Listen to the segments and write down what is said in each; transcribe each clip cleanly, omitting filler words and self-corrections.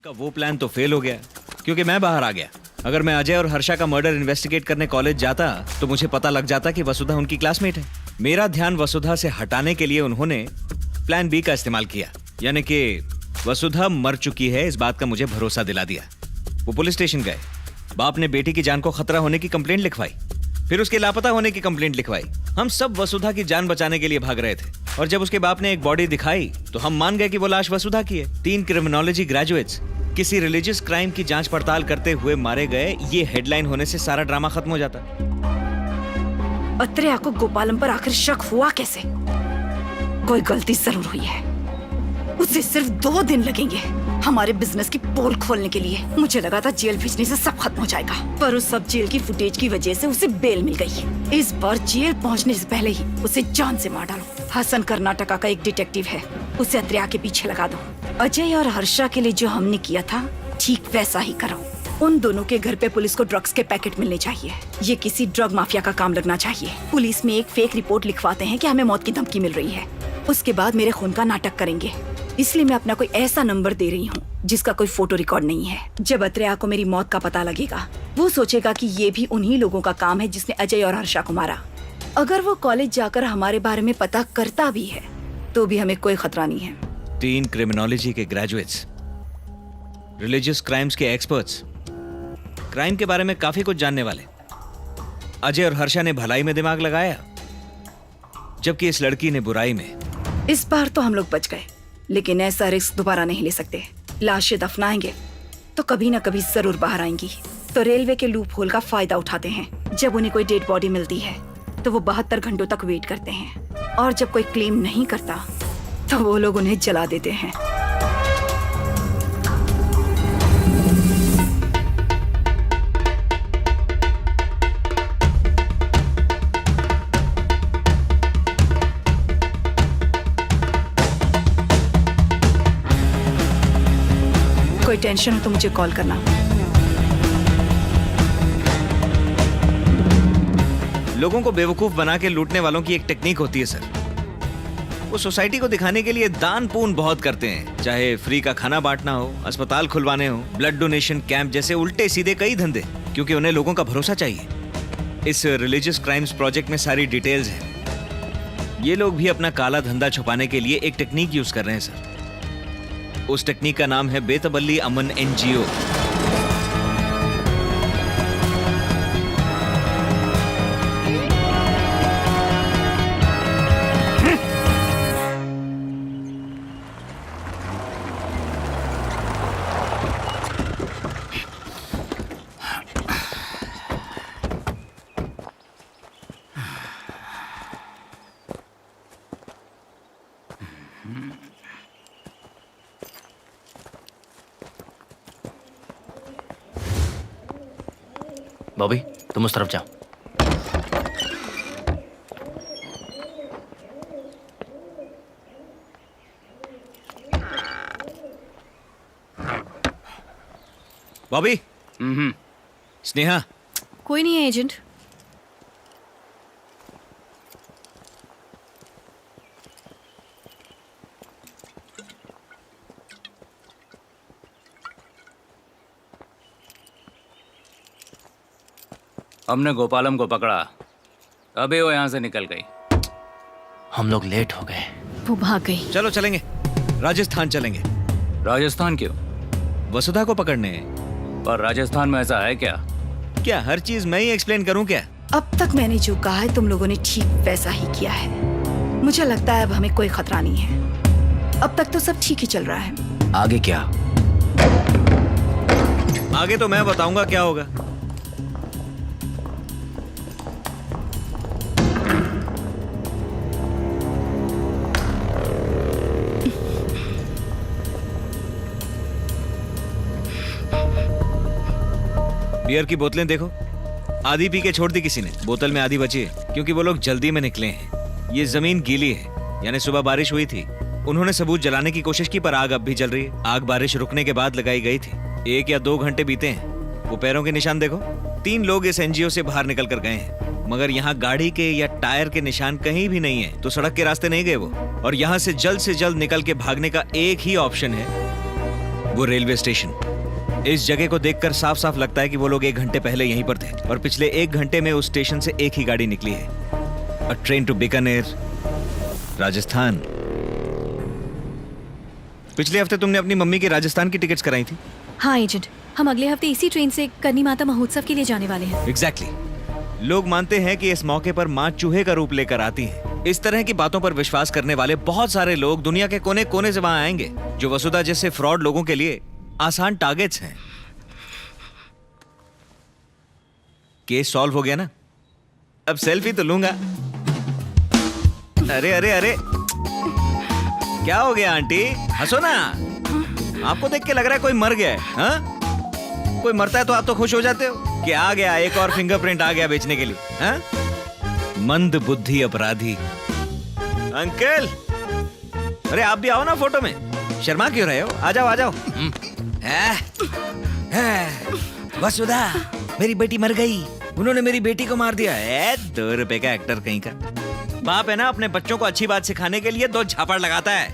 का वो प्लान तो फेल हो गया क्योंकि मैं बाहर आ गया। अगर मैं अजय और हर्षा का मर्डर इन्वेस्टिगेट करने कॉलेज जाता तो मुझे पता लग जाता कि वसुधा उनकी क्लासमेट है। मेरा ध्यान वसुधा से हटाने के लिए उन्होंने प्लान बी का इस्तेमाल किया, यानी कि वसुधा मर चुकी है इस बात का मुझे भरोसा दिला दिया। वो पुलिस स्टेशन गए, बाप ने बेटी की जान को खतरा होने की कंप्लेंट लिखवाई, फिर उसके लापता होने की कंप्लेंट लिखवाई। हम सब वसुधा की जान बचाने के लिए भाग रहे थे और जब उसके बाप ने एक बॉडी दिखाई तो हम मान गए कि वो लाश वसुधा की है। 3 क्रिमिनोलॉजी ग्रेजुएट्स किसी रिलीजियस क्राइम की जांच पड़ताल करते हुए मारे गए, ये हेडलाइन होने से सारा ड्रामा खत्म हो जाता। अत्रेया को गोपालम पर आखिर शक हुआ कैसे? कोई गलती जरूर हुई है। उसे सिर्फ 2 दिन लगेंगे हमारे बिजनेस की पोल खोलने के लिए। मुझे लगा था जेल भेजने से सब खत्म हो जाएगा, पर उस सब जेल की फुटेज की वजह से उसे बेल मिल गई। इस बार जेल पहुंचने से पहले ही उसे जान से मार डालो। हसन कर्नाटका का एक डिटेक्टिव है, उसे अत्रेया के पीछे लगा दो। अजय और हर्षा के लिए जो हमने किया था ठीक वैसा ही करो। उन दोनों के घर पे पुलिस को ड्रग्स के पैकेट मिलने चाहिए। ये किसी ड्रग माफिया का काम लगना चाहिए। पुलिस में एक फेक रिपोर्ट लिखवाते हैं कि हमें मौत की धमकी मिल रही है, उसके बाद मेरे खून का नाटक करेंगे। इसलिए मैं अपना कोई ऐसा नंबर दे रही हूँ जिसका कोई फोटो रिकॉर्ड नहीं है। जब अत्रेया को मेरी मौत का पता लगेगा वो सोचेगा कि ये भी उन्हीं लोगों का काम है जिसने अजय और हर्षा को मारा। अगर वो कॉलेज जाकर हमारे बारे में पता करता भी है तो भी हमें कोई खतरा नहीं है। 3 क्रिमिनोलॉजी के ग्रेजुएट्स, रिलीजियस क्राइम्स के एक्सपर्ट्स, क्राइम के बारे में काफी कुछ जानने वाले। अजय और हर्षा ने भलाई में दिमाग लगाया जबकि इस लड़की ने बुराई में। इस बार तो हम लोग बच गए, लेकिन ऐसा रिस्क दोबारा नहीं ले सकते। लाशें दफनाएंगे तो कभी ना कभी जरूर बाहर आएंगी। तो रेलवे के लूप होल का फायदा उठाते हैं। जब उन्हें कोई डेड बॉडी मिलती है तो वो 72 घंटों तक वेट करते हैं, और जब कोई क्लेम नहीं करता तो वो लोग उन्हें जला देते हैं। कोई टेंशन हो तो मुझे कॉल करना। लोगों को बेवकूफ बना के लूटने वालों की एक टेक्निक होती है सर। वो सोसाइटी को दिखाने के लिए दान पुण्य बहुत करते हैं, चाहे फ्री का खाना बांटना हो, अस्पताल खुलवाने हो, ब्लड डोनेशन कैंप जैसे उल्टे सीधे कई धंधे, क्योंकि उन्हें लोगों का भरोसा चाहिए। इस रिलीजियस क्राइम्स प्रोजेक्ट में सारी डिटेल्स हैं। ये लोग भी अपना काला धंधा छुपाने के लिए एक टेक्निक यूज कर रहे हैं सर। उस टेक्निक का नाम है बेतबल्ली अमन NGO। बॉबी, तुम उस तरफ जाओ। बॉबी। स्नेहा। कोई नहीं है एजेंट। हमने गोपालम को पकड़ा, अभी वो यहाँ से निकल गई। हम लोग लेट हो गए। वो भाग गई। चलो चलेंगे, राजस्थान चलेंगे। राजस्थान क्यों? वसुधा को पकड़ने। पर राजस्थान में ऐसा है क्या? क्या हर चीज मैं ही एक्सप्लेन करूं क्या? अब तक मैंने जो कहा है तुम लोगों ने ठीक वैसा ही किया है। मुझे लगता है अब हमें कोई खतरा नहीं है। अब तक तो सब ठीक ही चल रहा है। आगे क्या? आगे तो मैं बताऊंगा क्या होगा। बियर की बोतलें देखो, आधी पी के छोड़ दी किसी ने, बोतल में आधी बची है क्योंकि वो लोग जल्दी में निकले हैं। ये जमीन गीली है, यानी सुबह बारिश हुई थी। उन्होंने सबूत जलाने की कोशिश की पर आग अब भी जल रही है। आग बारिश रुकने के बाद लगाई गई थी। 1 या 2 घंटे बीते हैं। वो पैरों के निशान देखो, 3 लोग इस NGO से बाहर निकल कर गए हैं, मगर यहाँ गाड़ी के या टायर के निशान कहीं भी नहीं है। तो सड़क के रास्ते नहीं गए वो, और यहाँ से जल्द निकल के भागने का एक ही ऑप्शन है वो रेलवे स्टेशन। इस जगह को देखकर साफ साफ लगता है कि वो लोग 1 घंटे पहले यहीं पर थे और पिछले 1 घंटे में उस स्टेशन से एक ही गाड़ी निकली है, a train to Bikaner, Rajasthan. पिछले हफ्ते तुमने अपनी मम्मी की राजस्थान की टिकट्स कराई थी। हाँ एजेंट, हम अगले हफ्ते इसी ट्रेन से करनी माता महोत्सव के लिए जाने वाले हैं। एग्जैक्टली। लोग मानते हैं कि इस मौके पर माँ चूहे का रूप लेकर आती है। इस तरह की बातों पर विश्वास करने वाले बहुत सारे लोग दुनिया के कोने कोने से वहां आएंगे, जो वसुधा जैसे फ्रॉड लोगों के लिए आसान टारगेट्स हैं। केस सॉल्व हो गया ना? अब सेल्फी तो लूंगा। अरे अरे अरे, क्या हो गया आंटी? हंसो ना। आपको देख के लग रहा है कोई मर गया है। हाँ? कोई मरता है तो आप तो खुश हो जाते हो कि आ गया, एक और फिंगरप्रिंट आ गया बेचने के लिए। हाँ? मंद बुद्धि अपराधी। अंकल, अरे आप भी आओ ना फोटो में। शर्मा क्यों रहे हो? आ जाओ आ जाओ। वसुधा, मेरी बेटी मर गई, उन्होंने मेरी बेटी को मार दिया। 2 रुपए का एक्टर कहीं का। बाप है ना, अपने बच्चों को अच्छी बात सिखाने के लिए 2 झापड़ लगाता है।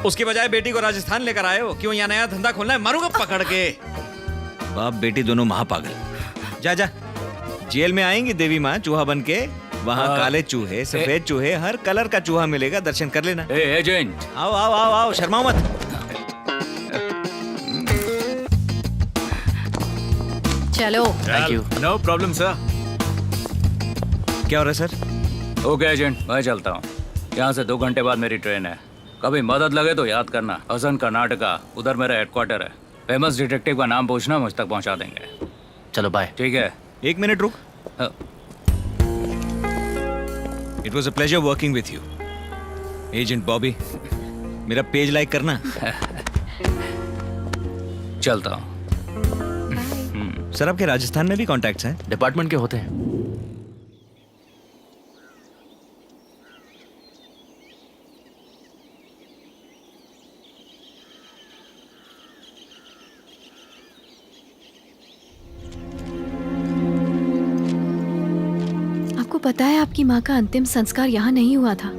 उसकी बजाय बेटी को राजस्थान लेकर आए हो। क्यों यहाँ नया धंधा खोलना है? मारूंगा पकड़ के। बाप बेटी दोनों महापागल। जा जा, जेल में आएंगी देवी माँ चूहा बन के। वहाँ काले चूहे, सफेद चूहे, हर कलर का चूहा मिलेगा, दर्शन कर लेना। एजेंट, आओ आओ आओ आओ, शर्माओ मत। चलो। Thank you. No problem sir. क्या हो रहा है सर? ओके एजेंट, मैं चलता हूँ। यहाँ से 2 घंटे बाद मेरी ट्रेन है। कभी मदद लगे तो याद करना। हसन कर्नाटका, उधर मेरा हेडक्वार्टर है। फेमस डिटेक्टिव का नाम पूछना, मुझ तक पहुँचा देंगे। चलो बाय। ठीक है। 1 मिनट रुक। हाँ। It was a pleasure working with you agent Bobby. मेरा पेज लाइक करना। चलता हूँ। सर, आपके राजस्थान में भी कॉन्टैक्ट्स हैं? डिपार्टमेंट के होते हैं। आपको पता है आपकी माँ का अंतिम संस्कार यहाँ नहीं हुआ था,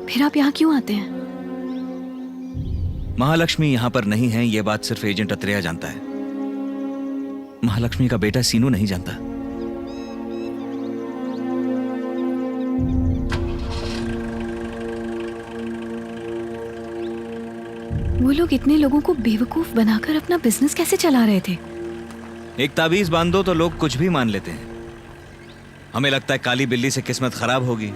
फिर आप यहाँ क्यों आते हैं? महालक्ष्मी यहाँ पर नहीं है, ये बात सिर्फ एजेंट अत्रेया जानता है। महालक्ष्मी का बेटा सीनू नहीं जानता। वो लोग इतने लोगों को बेवकूफ बनाकर अपना बिजनेस कैसे चला रहे थे? एक ताबीज बांध दो तो लोग कुछ भी मान लेते हैं। हमें लगता है काली बिल्ली से किस्मत खराब होगी।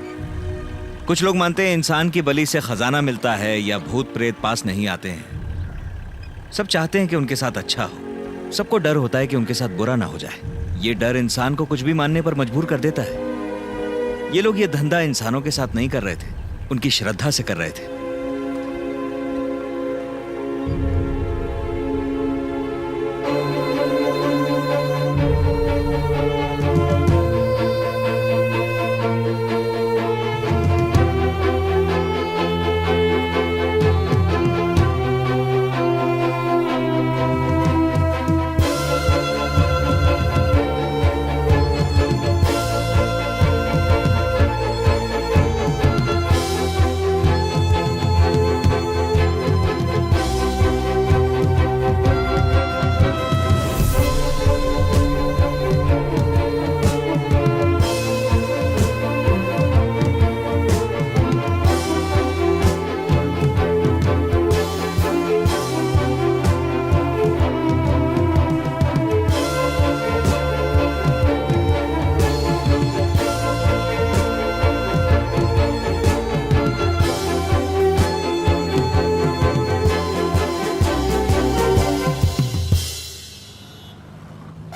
कुछ लोग मानते हैं इंसान की बलि से खजाना मिलता है या भूत प्रेत पास नहीं आते हैं। सब चाहते हैं कि उनके साथ अच्छा हो। सबको डर होता है कि उनके साथ बुरा ना हो जाए। ये डर इंसान को कुछ भी मानने पर मजबूर कर देता है। ये लोग ये धंधा इंसानों के साथ नहीं कर रहे थे, उनकी श्रद्धा से कर रहे थे।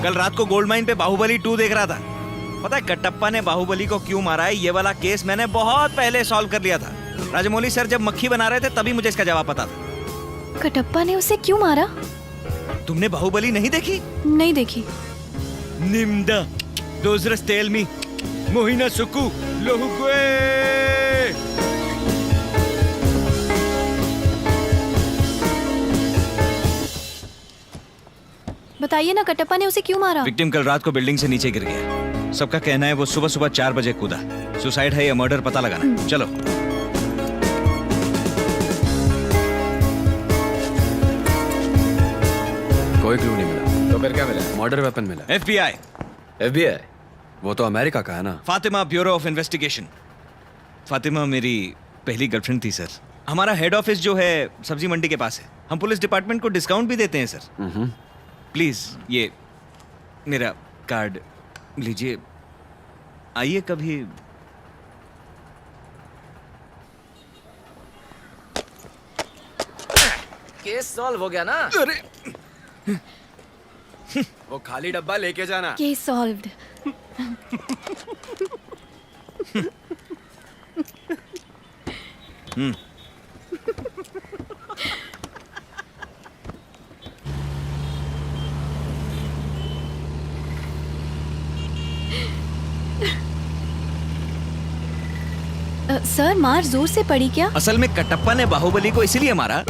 कल रात को गोल्ड माइन पे बाहुबली 2 देख रहा था। पता है कटप्पा ने बाहुबली को क्यों मारा है? ये वाला केस मैंने बहुत पहले सॉल्व कर लिया था। राजमौली सर जब मक्खी बना रहे थे तभी मुझे इसका जवाब पता था। कटप्पा ने उसे क्यों मारा? तुमने बाहुबली नहीं देखी? नहीं देखी। निम्दा दोजरस टेल मी मोहिना सुकु लोहुगुए। बताइए ना, कटप्पा ने उसे क्यों मारा? विक्टिम कल रात को बिल्डिंग से नीचे गिर गया। सबका कहना है वो सुबह सुबह 4 बजे कूदा। सुसाइड है या मर्डर पता लगाना। चलो। कोई क्लू नहीं मिला। तो फिर क्या मिला? मर्डर वेपन मिला। FBI, FBI? वो तो अमेरिका का है ना। Fatima bureau of investigation. Fatima मेरी पहली गर्लफ्रेंड थी सर। हमारा हेड ऑफिस जो है सब्जी मंडी के पास है। हम पुलिस डिपार्टमेंट को डिस्काउंट भी देते हैं सर। प्लीज ये मेरा कार्ड लीजिए, आइए कभी। केस सॉल्व हो गया ना? वो खाली डब्बा लेके जाना। Case solved. सर मार जोर से पड़ी क्या? असल में कटप्पा ने बाहुबली को इसीलिए मारा